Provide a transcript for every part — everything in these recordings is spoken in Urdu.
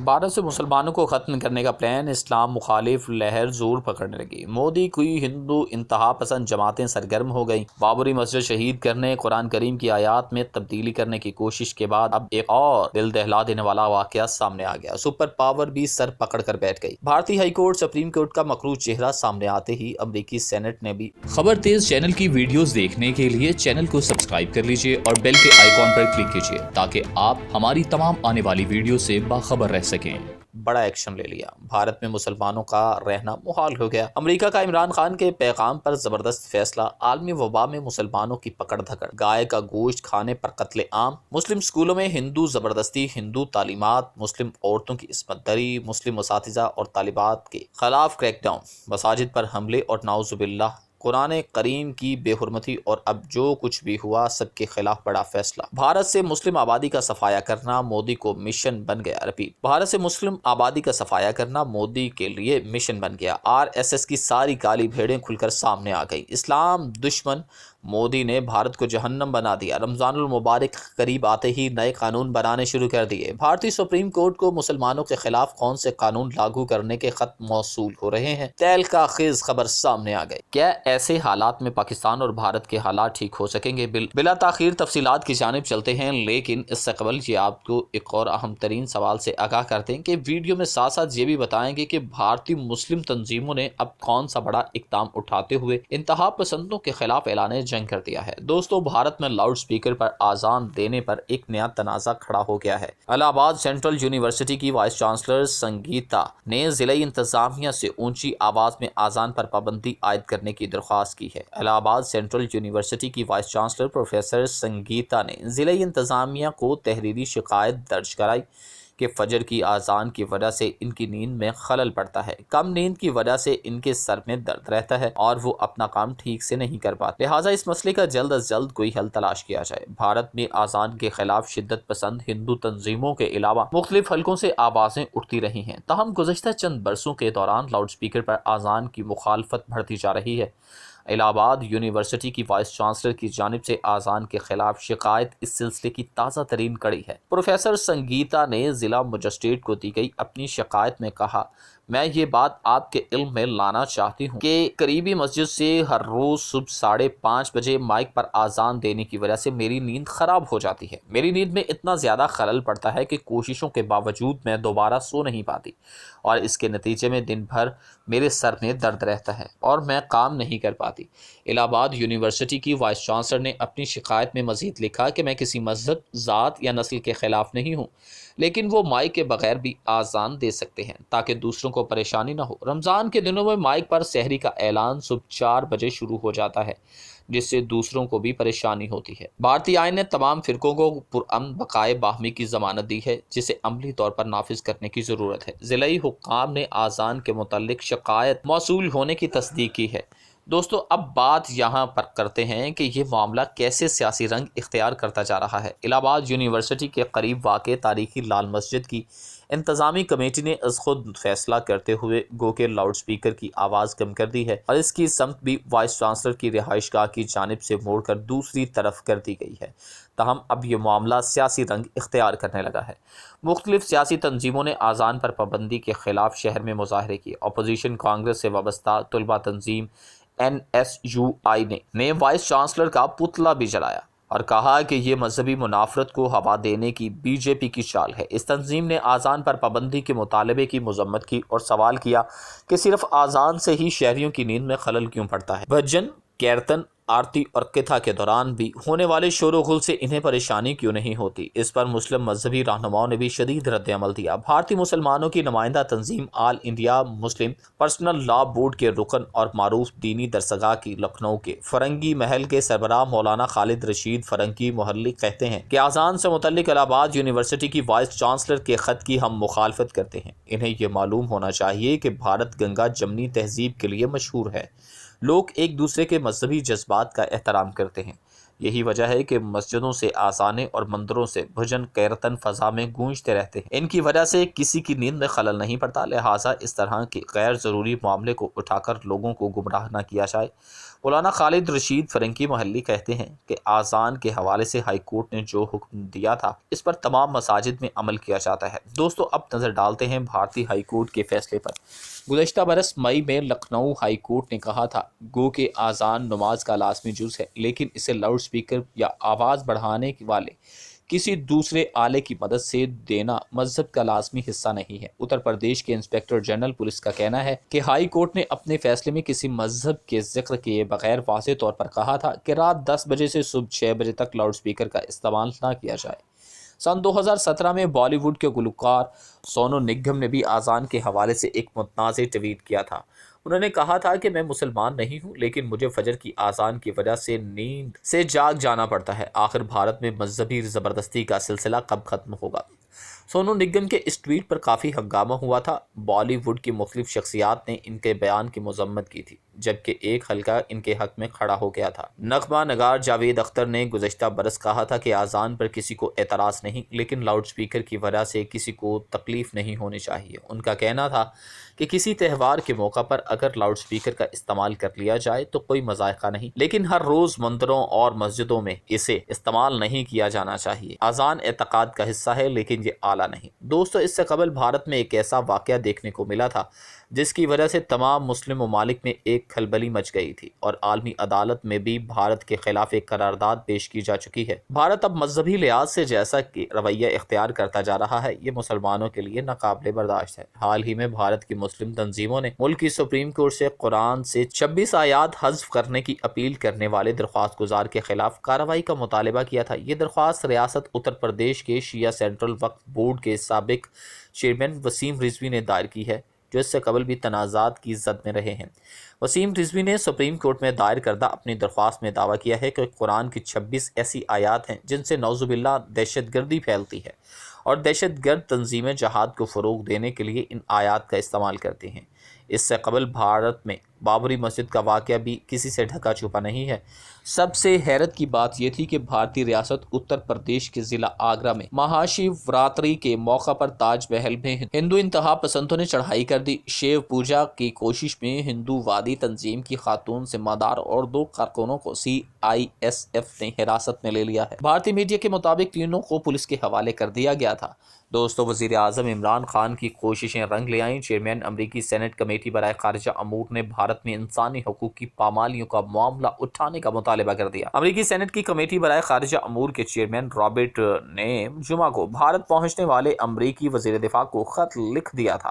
بھارت سے مسلمانوں کو ختم کرنے کا پلان، اسلام مخالف لہر زور پکڑنے لگی۔ مودی کی ہندو انتہا پسند جماعتیں سرگرم ہو گئیں۔ بابری مسجد شہید کرنے، قرآن کریم کی آیات میں تبدیلی کرنے کی کوشش کے بعد اب ایک اور دل دہلا دینے والا واقعہ سامنے آ گیا۔ سپر پاور بھی سر پکڑ کر بیٹھ گئی۔ بھارتی ہائی کورٹ، سپریم کورٹ کا مکروہ چہرہ سامنے آتے ہی امریکی سینٹ نے بھی خبر تیز چینل کی ویڈیوز دیکھنے کے لیے چینل کو سبسکرائب کر لیجئے اور بیل کے آئیکن پر کلک کیجئے تاکہ آپ ہماری تمام آنے والی ویڈیو سے باخبر رہ سکیں۔ بڑا ایکشن لے لیا۔ بھارت میں مسلمانوں کا رہنا محال ہو گیا۔ امریکہ کا عمران خان کے پیغام پر زبردست فیصلہ۔ عالمی وبا میں مسلمانوں کی پکڑ دھکڑ۔ گائے کا گوشت کھانے پر قتل عام۔ مسلم سکولوں میں ہندو زبردستی، ہندو تعلیمات، مسلم عورتوں کی عصمت دری، مسلم اساتذہ اور طالبات کے خلاف کریک ڈاؤن، مساجد پر حملے اور نعوذ باللہ قرآن کریم کی بے حرمتی، اور اب جو کچھ بھی ہوا سب کے خلاف بڑا فیصلہ۔ بھارت سے مسلم آبادی کا صفایا کرنا مودی کو مشن بن گیا۔ رپیٹ، بھارت سے مسلم آبادی کا صفایا کرنا مودی کے لیے مشن بن گیا۔ RSS کی ساری کالی بھیڑیں کھل کر سامنے آ گئی۔ اسلام دشمن مودی نے بھارت کو جہنم بنا دیا۔ رمضان المبارک قریب آتے ہی نئے قانون بنانے شروع کر دیے۔ بھارتی سپریم کورٹ کو مسلمانوں کے خلاف کون سے قانون لاگو کرنے کے خط موصول ہو رہے ہیں؟ تہلکہ خیز خبر سامنے آ گئی۔ کیا ایسے حالات میں پاکستان اور بھارت کے حالات ٹھیک ہو سکیں گے؟ بلا تاخیر تفصیلات کی جانب چلتے ہیں، لیکن اس سے قبل یہ آپ کو ایک اور اہم ترین سوال سے آگاہ کرتے ہیں کہ ویڈیو میں ساتھ ساتھ یہ بھی بتائیں گے کہ بھارتی مسلم تنظیموں نے اب کون سا بڑا اقدام اٹھاتے ہوئے انتہا پسندوں کے خلاف اعلان جنگ کر دیا ہے۔ دوستو، بھارت میں لاؤڈ سپیکر پر آذان دینے پر ایک نیا تنازع کھڑا ہو گیا ہے۔ الہ آباد سینٹرل یونیورسٹی کی وائس چانسلر سنگیتا نے ضلعی انتظامیہ سے اونچی آواز میں آذان پر پابندی عائد کرنے کی درخواست کی ہے۔ الہ آباد سینٹرل یونیورسٹی کی وائس چانسلر پروفیسر سنگیتا نے ضلعی انتظامیہ کو تحریری شکایت درج کرائی کہ فجر کی آذان کی وجہ سے ان کی نیند میں خلل پڑتا ہے، کم نیند کی وجہ سے ان کے سر میں درد رہتا ہے اور وہ اپنا کام ٹھیک سے نہیں کر پاتے، لہٰذا اس مسئلے کا جلد از جلد کوئی حل تلاش کیا جائے۔ بھارت میں آذان کے خلاف شدت پسند ہندو تنظیموں کے علاوہ مختلف حلقوں سے آوازیں اٹھتی رہی ہیں، تاہم گزشتہ چند برسوں کے دوران لاؤڈ سپیکر پر آذان کی مخالفت بڑھتی جا رہی ہے۔ الہ آباد یونیورسٹی کی وائس چانسلر کی جانب سے آذان کے خلاف شکایت اس سلسلے کی تازہ ترین کڑی ہے۔ پروفیسر سنگیتا نے ضلع مجسٹریٹ کو دی گئی اپنی شکایت میں کہا، میں یہ بات آپ کے علم میں لانا چاہتی ہوں کہ قریبی مسجد سے ہر روز صبح 5:30 بجے مائک پر آذان دینے کی وجہ سے میری نیند خراب ہو جاتی ہے۔ میری نیند میں اتنا زیادہ خلل پڑتا ہے کہ کوششوں کے باوجود میں دوبارہ سو نہیں پاتی، اور اس کے نتیجے میں دن بھر میرے سر میں درد رہتا ہے اور میں کام نہیں کر پاتی۔ الہ آباد یونیورسٹی کی وائس چانسلر نے اپنی شکایت میں مزید لکھا کہ میں کسی مذہب، ذات یا نسل کے خلاف نہیں ہوں، لیکن وہ مائک کے بغیر بھی آذان دے سکتے ہیں تاکہ دوسروں کو پریشانی نہ ہو۔ رمضان کے دنوں میں مائک پر سحری کا اعلان صبح 4 بجے شروع ہو جاتا ہے، جس سے دوسروں کو بھی پریشانی ہوتی ہے۔ بھارتی آئین نے تمام فرقوں کو پرامن بقائے باہمی کی ضمانت دی ہے، جسے عملی طور پر نافذ کرنے کی ضرورت ہے۔ ضلعی حکام نے آذان کے متعلق شکایت موصول ہونے کی تصدیق کی ہے۔ دوستو، اب بات یہاں پر کرتے ہیں کہ یہ معاملہ کیسے سیاسی رنگ اختیار کرتا جا رہا ہے۔ الہ آباد یونیورسٹی کے قریب واقع تاریخی لال مسجد کی انتظامی کمیٹی نے از خود فیصلہ کرتے ہوئے گو کے لاؤڈ سپیکر کی آواز کم کر دی ہے، اور اس کی سمت بھی وائس چانسلر کی رہائش گاہ کی جانب سے موڑ کر دوسری طرف کر دی گئی ہے۔ تاہم اب یہ معاملہ سیاسی رنگ اختیار کرنے لگا ہے۔ مختلف سیاسی تنظیموں نے آذان پر پابندی کے خلاف شہر میں مظاہرے کیے۔ اپوزیشن کانگریس سے وابستہ طلبہ تنظیم NSUI نے وائس چانسلر کا پتلا بھی جلایا اور کہا کہ یہ مذہبی منافرت کو ہوا دینے کی BJP کی چال ہے۔ اس تنظیم نے آذان پر پابندی کے مطالبے کی مذمت کی اور سوال کیا کہ صرف آذان سے ہی شہریوں کی نیند میں خلل کیوں پڑتا ہے؟ بھجن، کیرتن، آرتی اور کتھا کے دوران بھی ہونے والے شور و غل سے انہیں پریشانی کیوں نہیں ہوتی؟ اس پر مسلم مذہبی رہنماؤں نے بھی شدید رد عمل دیا۔ بھارتی مسلمانوں کی نمائندہ تنظیم آل انڈیا مسلم پرسنل لا بورڈ کے رکن اور معروف دینی درسگاہ کی لکھنؤ کے فرنگی محل کے سربراہ مولانا خالد رشید فرنگی محلق کہتے ہیں کہ آذان سے متعلق الہ آباد یونیورسٹی کی وائس چانسلر کے خط کی ہم مخالفت کرتے ہیں۔ انہیں یہ معلوم ہونا چاہیے کہ بھارت گنگا جمنی تہذیب کے لیے مشہور ہے۔ لوگ ایک دوسرے کے مذہبی جذبات کا احترام کرتے ہیں، یہی وجہ ہے کہ مسجدوں سے آذانیں اور مندروں سے بھجن کیرتن فضا میں گونجتے رہتے ہیں۔ ان کی وجہ سے کسی کی نیند میں خلل نہیں پڑتا، لہٰذا اس طرح کے غیر ضروری معاملے کو اٹھا کر لوگوں کو گمراہ نہ کیا جائے۔ مولانا خالد رشید فرنگی محلی کہتے ہیں کہ آذان کے حوالے سے ہائی کورٹ نے جو حکم دیا تھا اس پر تمام مساجد میں عمل کیا جاتا ہے۔ دوستو اب نظر ڈالتے ہیں بھارتی ہائی کورٹ کے فیصلے پر۔ گزشتہ برس مئی میں لکھنؤ ہائی کورٹ نے کہا تھا گو کہ آذان نماز کا لازمی جز ہے، لیکن اسے لاؤڈ سپیکر یا آواز بڑھانے والے کسی دوسرے آلے کی مدد سے دینا مذہب کا لازمی حصہ نہیں ہے۔ اتر پردیش کے انسپکٹر جنرل پولیس کا کہنا ہے کہ ہائی کورٹ نے اپنے فیصلے میں کسی مذہب کے ذکر کیے بغیر واضح طور پر کہا تھا کہ رات 10 بجے سے صبح 6 بجے تک لاؤڈ سپیکر کا استعمال نہ کیا جائے۔ سن 2017 میں بالی ووڈ کے گلوکار سونو نگم نے بھی آذان کے حوالے سے ایک متنازع ٹویٹ کیا تھا۔ انہوں نے کہا تھا کہ میں مسلمان نہیں ہوں، لیکن مجھے فجر کی آذان کی وجہ سے نیند سے جاگ جانا پڑتا ہے۔ آخر بھارت میں مذہبی زبردستی کا سلسلہ کب ختم ہوگا؟ سونو نگم کے اس ٹویٹ پر کافی ہنگامہ ہوا تھا۔ بالی ووڈ کی مختلف شخصیات نے ان کے بیان کی مذمت کی تھی، جبکہ ایک حلقہ ان کے حق میں کھڑا ہو گیا تھا۔ نغمہ نگار جاوید اختر نے گزشتہ برس کہا تھا کہ آذان پر کسی کو اعتراض نہیں، لیکن لاؤڈ سپیکر کی وجہ سے کسی کو تکلیف نہیں ہونی چاہیے۔ ان کا کہنا تھا کہ کسی تہوار کے موقع پر اگر لاؤڈ سپیکر کا استعمال کر لیا جائے تو کوئی مذائقہ نہیں، لیکن ہر روز مندروں اور مسجدوں میں اسے استعمال نہیں کیا جانا چاہیے۔ آذان اعتقاد کا حصہ ہے، لیکن یہ آلہ نہیں۔ دوستو اس سے قبل بھارت میں ایک ایسا واقعہ دیکھنے کو ملا تھا جس کی وجہ سے تمام مسلم ممالک میں ایک کھلبلی مچ گئی تھی، اور عالمی عدالت میں بھی بھارت کے خلاف ایک قرارداد پیش کی جا چکی ہے۔ بھارت اب مذہبی لحاظ سے جیسا کہ رویہ اختیار کرتا جا رہا ہے، یہ مسلمانوں کے لیے ناقابل برداشت ہے۔ حال ہی میں بھارت کی مسلم تنظیموں نے ملک کی سپریم کورٹ سے قرآن سے 26 آیات حذف کرنے کی اپیل کرنے والے درخواست گزار کے خلاف کارروائی کا مطالبہ کیا تھا۔ یہ درخواست ریاست اتر پردیش کے شیعہ سینٹرل وقف بورڈ کے سابق چیئرمین وسیم رضوی نے دائر کی ہے، جو اس سے قبل بھی تنازعات کی زد میں رہے ہیں۔ وسیم رضوی نے سپریم کورٹ میں دائر کردہ اپنی درخواست میں دعویٰ کیا ہے کہ قرآن کی 26 ایسی آیات ہیں جن سے نعوذ باللہ دہشت گردی پھیلتی ہے، اور دہشت گرد تنظیمیں جہاد کو فروغ دینے کے لیے ان آیات کا استعمال کرتی ہیں۔ اس سے قبل بھارت میں بابری مسجد کا واقعہ بھی کسی سے ڈھکا چھپا نہیں ہے۔ سب سے حیرت کی بات یہ تھی کہ بھارتی ریاست اتر پردیش کے ضلع آگرہ میں مہاشی وراتری کے موقع پر تاج محل میں ہندو انتہا پسندوں نے چڑھائی کر دی۔ شیو پوجا کی کوشش میں ہندو وادی تنظیم کی خاتون ذمہ دار اور 2 کارکنوں کو CISF نے حراست میں لے لیا ہے۔ بھارتی میڈیا کے مطابق تینوں کو پولیس کے حوالے کر دیا گیا تھا۔ دوستو وزیر اعظم عمران خان کی کوششیں رنگ لے آئیں۔ چیئرمین امریکی سینٹ کمیٹی برائے خارجہ امور نے بھارت میں انسانی حقوق کی پامالیوں کا معاملہ اٹھانے کا مطالبہ کر دیا۔ امریکی سینٹ کی کمیٹی برائے خارجہ امور کے چیئرمین رابرٹ نے جمعہ کو بھارت پہنچنے والے امریکی وزیر دفاع کو خط لکھ دیا تھا،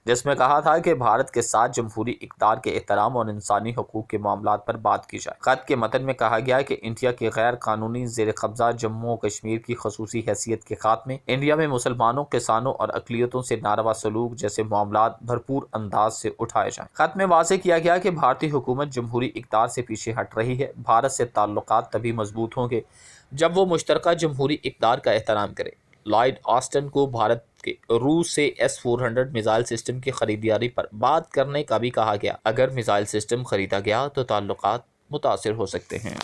جس میں کہا تھا کہ بھارت کے ساتھ جمہوری اقدار کے احترام اور انسانی حقوق کے معاملات پر بات کی جائے۔ خط کے متن میں کہا گیا کہ انڈیا کے غیر قانونی زیر قبضہ جموں و کشمیر کی خصوصی حیثیت کے خاتمے، انڈیا میں مسلمانوں، کسانوں اور اقلیتوں سے ناروا سلوک جیسے معاملات بھرپور انداز سے اٹھائے جائیں۔ خط میں واضح کیا گیا کہ بھارتی حکومت جمہوری اقدار سے پیچھے ہٹ رہی ہے۔ بھارت سے تعلقات تبھی مضبوط ہوں گے جب وہ مشترکہ جمہوری اقدار کا احترام کرے۔ لائیڈ آسٹن کو بھارت کے روس سے S-400 میزائل سسٹم کی خریداری پر بات کرنے کا بھی کہا گیا۔ اگر میزائل سسٹم خریدا گیا تو تعلقات متاثر ہو سکتے ہیں۔